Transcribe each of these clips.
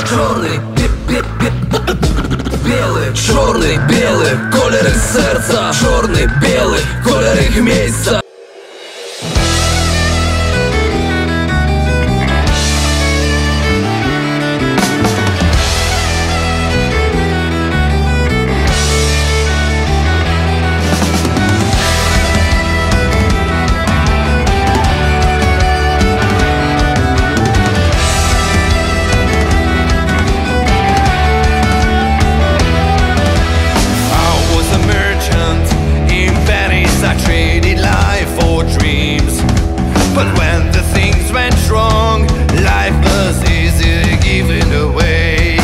Чорний, білий, чорний, білий, кольори серця, чорний, білий, кольори місця. But when the things went wrong, life was easy given away.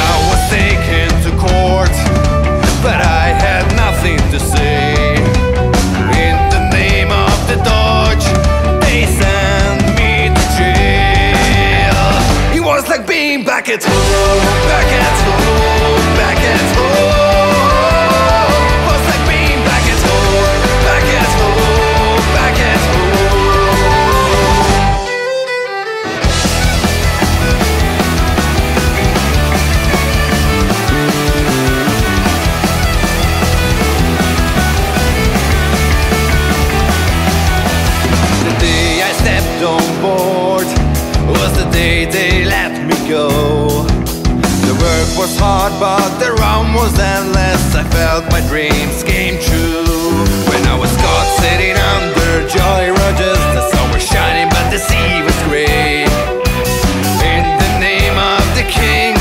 I was taken to court, but I had nothing to say. In the name of the Dodge, they sent me to jail. It was like being back at home, back at home, back at home. It was like being back at home, back at home, back at home. On board was the day they let me go. The work was hard but the run was endless. I felt my dreams came true. When I was caught sitting under Jolly Rogers, the sun was shining but the sea was grey. In the name of the king,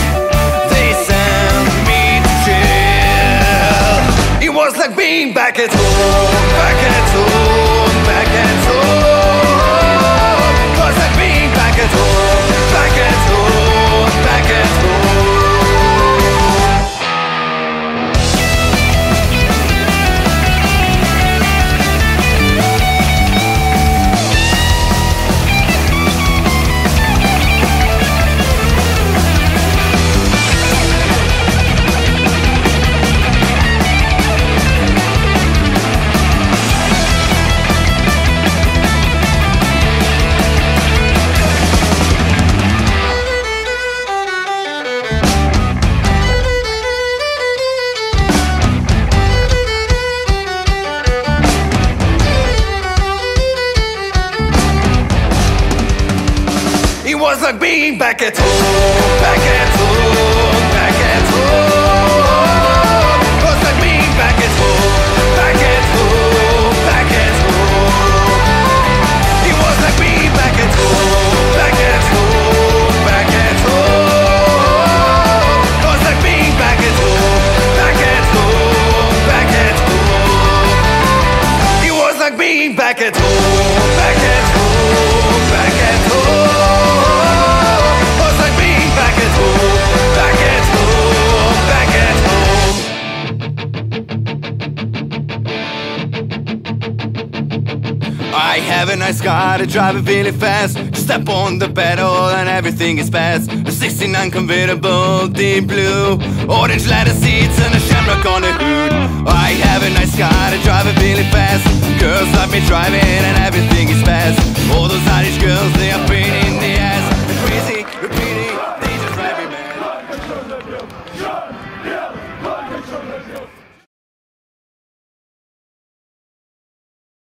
they sent me to jail. It was like being back at home, back at home, back at home. Back at home, back at home, back at It was like being back at home, back at home, back at home. It was like being back at home, back at home, back at home. It was like being back at home, back at home, back at home. It was like being back at home, back at home, back at home. It was like being back at home, back at home, back at home. I have a nice car to drive it really fast. Step on the pedal and everything is fast. A 69 convertible, deep blue, orange leather seats and a shamrock on the hood. I have a nice car to drive it really fast. Girls love me driving and